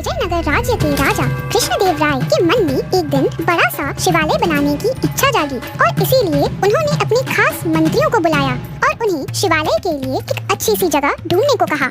विजयनगर राज्य के राजा कृष्णदेव राय के मन में एक दिन बड़ा सा शिवालय बनाने की इच्छा जागी और इसीलिए उन्होंने अपने खास मंत्रियों को बुलाया और उन्हें शिवालय के लिए एक अच्छी सी जगह ढूंढने को कहा।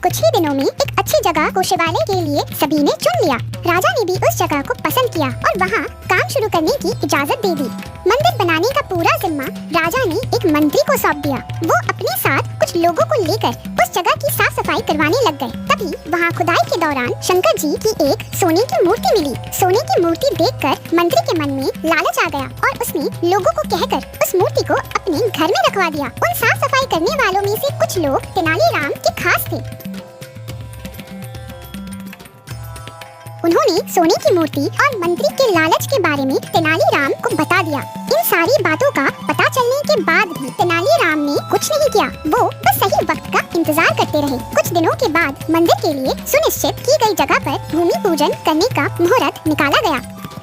कुछ ही दिनों में एक अच्छी जगह को शिवालय के लिए सभी ने चुन लिया। राजा ने भी उस जगह को पसंद किया और वहाँ काम शुरू करने की इजाजत दे दी। मंदिर बनाने का पूरा जिम्मा राजा ने एक मंत्री को सौंप दिया। वो अपने साथ कुछ लोगों को लेकर उस जगह की साफ सफाई करवाने लग गए। तभी वहाँ खुदाई के दौरान शंकर जी की एक सोने की मूर्ति मिली। सोने की मूर्ति देखकर मंत्री के मन में लालच आ गया और उसने लोगों को कहकर उस मूर्ति को अपने घर में रखवा दिया। उन साफ सफाई करने वालों में से कुछ लोग तेनालीराम के खास थे। उन्होंने सोने की मूर्ति और मंत्री के लालच के बारे में तेनालीराम को बता दिया। इन सारी बातों का पता चलने के बाद भी तेनालीराम ने कुछ नहीं किया। वो बस सही वक्त का इंतजार करते रहे। कुछ दिनों के बाद मंदिर के लिए सुनिश्चित की गई जगह पर भूमि पूजन करने का मुहूर्त निकाला गया।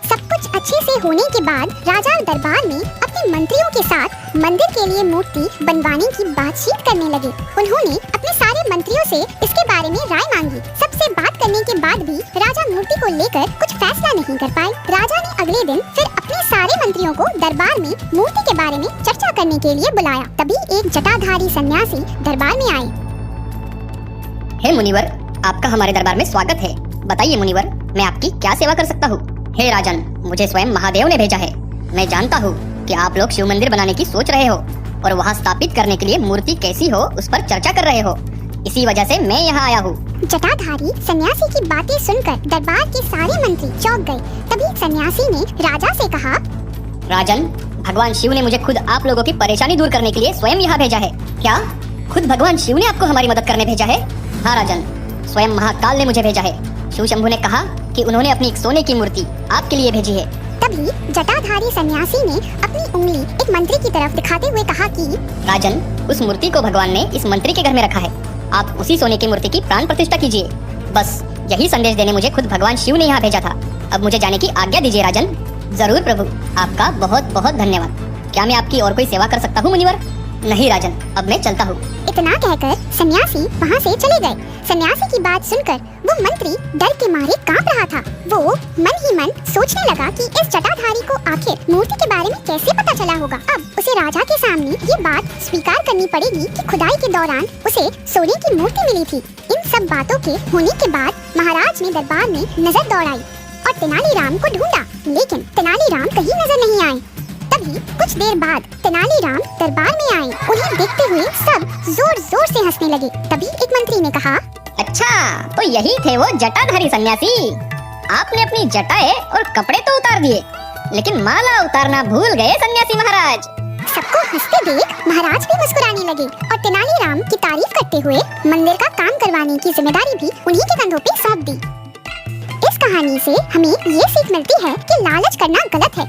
सब कुछ अच्छे से होने के बाद राजा दरबार में अपने मंत्रियों के साथ मंदिर के लिए मूर्ति बनवाने की बातचीत करने लगे। उन्होंने अपने सारे मंत्रियों से इसके बारे में राय मांगी। सबसे बात करने के बाद भी राजा मूर्ति को लेकर कुछ फैसला नहीं कर पाए। राजा ने अगले दिन फिर अपने सारे मंत्रियों को दरबार में मूर्ति के बारे में चर्चा करने के लिए बुलाया। तभी एक जटाधारी सन्यासी दरबार में आए। हे मुनिवर, आपका हमारे दरबार में स्वागत है। बताइए मुनिवर, मैं आपकी क्या सेवा कर सकता हूँ? हे राजन, मुझे स्वयं महादेव ने भेजा है। मैं जानता हूँ कि आप लोग शिव मंदिर बनाने की सोच रहे हो और वहाँ स्थापित करने के लिए मूर्ति कैसी हो उस पर चर्चा कर रहे हो। इसी वजह से मैं यहाँ आया हूँ। जटाधारी सन्यासी की बातें सुनकर दरबार के सारे मंत्री चौंक गए। तभी सन्यासी ने राजा से कहा, राजन, भगवान शिव ने मुझे खुद आप लोगों की परेशानी दूर करने के लिए स्वयं यहाँ भेजा है। क्या खुद भगवान शिव ने आपको हमारी मदद करने भेजा है? हाँ राजन, स्वयं महाकाल ने मुझे भेजा है। शिव शंभू ने कहा कि उन्होंने अपनी एक सोने की मूर्ति आपके लिए भेजी है। तभी जटाधारी सन्यासी ने अपनी उंगली एक मंत्री की तरफ दिखाते हुए कहा कि राजन, उस मूर्ति को भगवान ने इस मंत्री के घर में रखा है। आप उसी सोने की मूर्ति की प्राण प्रतिष्ठा कीजिए। बस यही संदेश देने मुझे खुद भगवान शिव ने यहाँ भेजा था। अब मुझे जाने की आज्ञा दीजिए राजन। जरूर प्रभु, आपका बहुत बहुत धन्यवाद। क्या मैं आपकी और कोई सेवा कर सकता हूँ मुनिवर? नहीं राजन, अब मैं चलता हूँ। इतना कहकर सन्यासी वहाँ से चले गए। सन्यासी की बात सुनकर वो मंत्री डर के मारे कांप रहा था। वो मन ही मन सोचने लगा कि इस जटाधारी को आखिर मूर्ति के बारे में कैसे पता चला होगा। अब उसे राजा के सामने ये बात स्वीकार करनी पड़ेगी कि खुदाई के दौरान उसे सोने की मूर्ति मिली थी। इन सब बातों के होने के बाद महाराज ने दरबार में नजर दौड़ाई और तेनालीराम को ढूंढा, लेकिन तेनालीराम कहीं नजर नहीं आए। तभी कुछ देर बाद तेनालीराम दरबार में आए। उन्हें देखते हुए सब जोर जोर से हंसने लगे। तभी एक मंत्री ने कहा, अच्छा, तो यही थे वो जटाधारी सन्यासी। आपने अपनी जटाएं और कपड़े तो उतार दिए, लेकिन माला उतारना भूल गए सन्यासी महाराज। सबको हंसते देख महाराज भी मुस्कुराने लगे और तेनालीराम की तारीफ करते हुए मंदिर का काम करवाने की जिम्मेदारी भी उन्हीं के कंधों पे सौंप दी। इस कहानी से हमें ये सीख मिलती है कि लालच करना गलत है।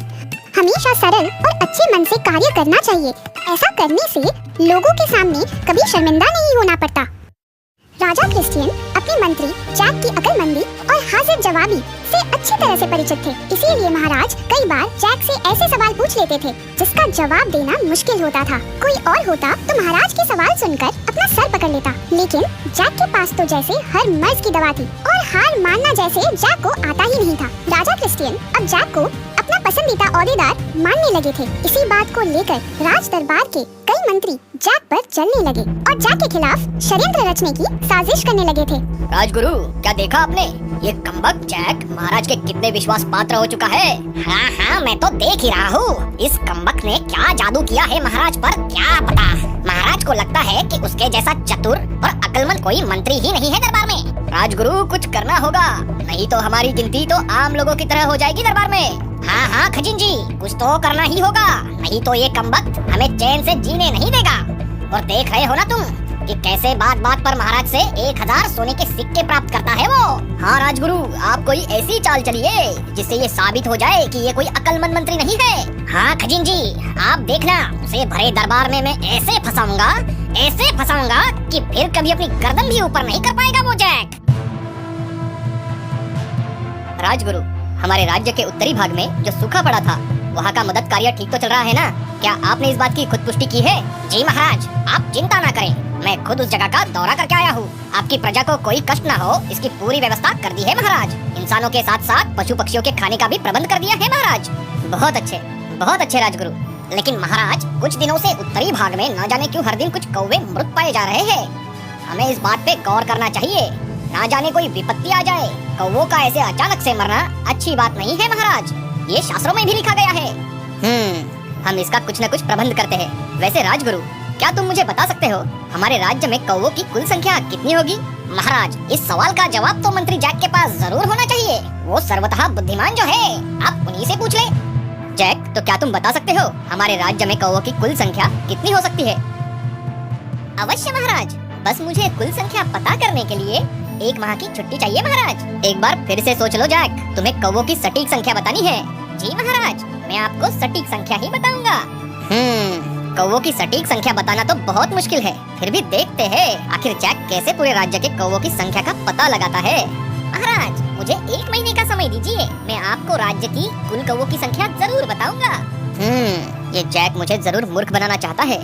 हमेशा सरल और अच्छे मन से कार्य करना चाहिए। ऐसा करने से लोगों के सामने कभी शर्मिंदा नहीं होना पड़ता। राजा क्रिस्टियन अपने मंत्री जैक की अक्लमंदी और हाजिर जवाबी से अच्छी तरह से परिचित थे। इसीलिए महाराज कई बार जैक से ऐसे सवाल पूछ लेते थे जिसका जवाब देना मुश्किल होता था। कोई और होता तो महाराज के सवाल सुनकर अपना सर पकड़ लेता, लेकिन जैक के पास तो जैसे हर मर्ज की दवा थी और हार मानना जैसे जैक को आता ही नहीं था। राजा क्रिस्टियन अब जैक को अपना पसंदीदा औहदेदार मानने लगे थे। इसी बात को लेकर राज दरबार के कई मंत्री जैक पर चलने लगे और जैक के खिलाफ षड्यंत्र रचने की साजिश करने लगे थे। राजगुरु, क्या देखा आपने? ये कमबख्त जैक महाराज के कितने विश्वास पात्र हो चुका है। हाँ, मैं तो देख ही रहा हूँ। इस कमबख्त ने क्या जादू किया है महाराज पर, क्या पता। महाराज को लगता है कि उसके जैसा चतुर और अक्लमंद कोई मंत्री ही नहीं है दरबार में। राजगुरु, कुछ करना होगा, नहीं तो हमारी गिनती तो आम लोगों की तरह हो जाएगी दरबार में। हाँ खजिन जी, कुछ तो करना ही होगा, नहीं तो ये कमबख्त हमें चैन से जीने नहीं देगा। और देख रहे हो ना तुम कि कैसे बात बात पर महाराज से 1000 सोने के सिक्के प्राप्त करता है वो। हाँ राजगुरु, आप कोई ऐसी चाल चलिए जिससे ये साबित हो जाए कि ये कोई अक्लमंद मंत्री नहीं है। हाँ खजिन जी, आप देखना, उसे भरे दरबार में मैं ऐसे फंसाऊंगा कि फिर कभी अपनी गर्दन भी ऊपर नहीं कर पाएगा वो जैक। राजगुरु, हमारे राज्य के उत्तरी भाग में जो सूखा पड़ा था, वहाँ का मदद कार्य ठीक तो चल रहा है ना? क्या आपने इस बात की खुद पुष्टि की है? जी महाराज, आप चिंता ना करें, मैं खुद उस जगह का दौरा करके आया हूँ। आपकी प्रजा को कोई कष्ट न हो, इसकी पूरी व्यवस्था कर दी है महाराज। इंसानों के साथ साथ पशु पक्षियों के खाने का भी प्रबंध कर दिया है महाराज। बहुत अच्छे राजगुरु। लेकिन महाराज, कुछ दिनों से उत्तरी भाग में न जाने क्यों हर दिन कुछ कौवे मृत पाए जा रहे हैं। हमें इस बात पे गौर करना चाहिए। ना जाने कोई विपत्ति आ जाए। कौवों का ऐसे अचानक से मरना अच्छी बात नहीं है महाराज। ये शास्त्रों में भी लिखा गया है। हम इसका कुछ न कुछ प्रबंध करते हैं। वैसे राजगुरु, क्या तुम मुझे बता सकते हो हमारे राज्य में कौवों की कुल संख्या कितनी होगी? महाराज, इस सवाल का जवाब तो मंत्री जैक के पास जरूर होना चाहिए। वो सर्वतः बुद्धिमान जो है, आप उन्हीं से पूछ ले। जैक, तो क्या तुम बता सकते हो हमारे राज्य में कौवों की कुल संख्या कितनी हो सकती है? अवश्य महाराज, बस मुझे कुल संख्या पता करने के लिए 1 माह की छुट्टी चाहिए महाराज। एक बार फिर से सोच लो जैक, तुम्हें कौवों की सटीक संख्या बतानी है। जी महाराज, मैं आपको सटीक संख्या ही बताऊंगा। कौवों की सटीक संख्या बताना तो बहुत मुश्किल है, फिर भी देखते हैं आखिर जैक कैसे पूरे राज्य के कौवों की संख्या का पता लगाता है। महाराज, मुझे 1 महीने का समय दीजिए, मैं आपको राज्य की कुल कौवों की संख्या जरूर बताऊंगा। ये जैक मुझे जरूर मूर्ख बनाना चाहता है।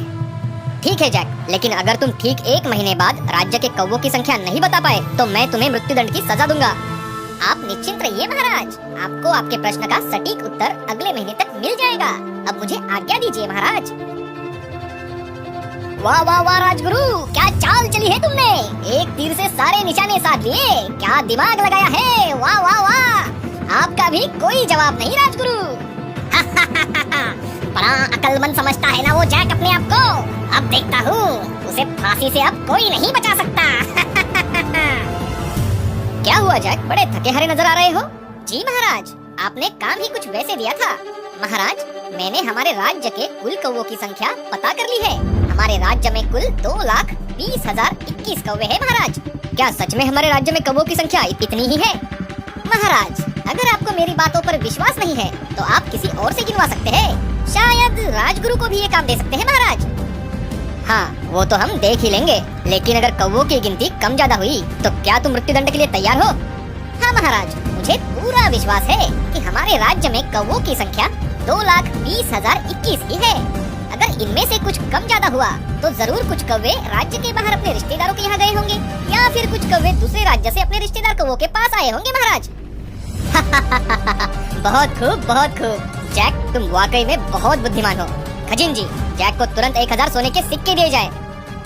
ठीक है जैक, लेकिन अगर तुम ठीक 1 महीने बाद राज्य के कौवों की संख्या नहीं बता पाए तो मैं तुम्हें मृत्युदंड की सजा दूंगा। आप निश्चिंत रहिए महाराज, आपको आपके प्रश्न का सटीक उत्तर अगले महीने तक मिल जाएगा। अब मुझे आज्ञा दीजिए महाराज। वाह वाह वाह राजगुरु, क्या चाल चली है तुमने। एक तीर से सारे निशाने साध लिए, क्या दिमाग लगाया है। वाह वाह वाह, आपका भी कोई जवाब नहीं राजगुरु। बड़ा अकलमंद समझता है ना वो जैक अपने आप को। अब देखता हूँ उसे फांसी से अब कोई नहीं बचा सकता। क्या हुआ जैक, बड़े थके हारे नजर आ रहे हो? जी महाराज, आपने काम ही कुछ वैसे दिया था। महाराज, मैंने हमारे राज्य के कुल कौवों की संख्या पता कर ली है। हमारे राज्य में कुल 2,20,021 कौवे हैं महाराज। क्या सच में हमारे राज्य में कौवों की संख्या इतनी ही है? महाराज, अगर आपको मेरी बातों पर विश्वास नहीं है तो आप किसी और से गिनवा सकते हैं। शायद राजगुरु को भी ये काम दे सकते हैं महाराज। हाँ, वो तो हम देख ही लेंगे, लेकिन अगर कौवों की गिनती कम ज्यादा हुई तो क्या तुम मृत्युदंड के लिए तैयार हो? हाँ महाराज, मुझे पूरा विश्वास है कि हमारे राज्य में कौवों की संख्या 2,20,021 ही है। अगर इनमें से कुछ कम ज्यादा हुआ तो जरूर कुछ कौवे राज्य के बाहर अपने रिश्तेदारों के यहाँ गए होंगे, या फिर कुछ कौवे दूसरे राज्य से अपने रिश्तेदार कौवों के पास आए होंगे महाराज। बहुत खूब जैक, तुम वाकई में बहुत बुद्धिमान हो। खजिनजी, जैक को तुरंत 1000 सोने के सिक्के दिए जाए।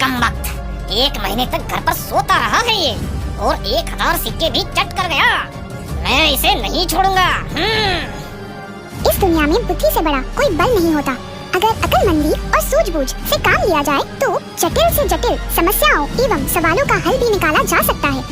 कमबख्त, 1 महीने तक घर पर सोता रहा है ये, और 1000 सिक्के भी चट कर गया। मैं इसे नहीं छोड़ूंगा। इस दुनिया में बुद्धि से बड़ा कोई बल नहीं होता। अगर अक्लमंदी और सूझबूझ से काम लिया जाए तो जटिल से जटिल समस्याओं एवं सवालों का हल भी निकाला जा सकता है।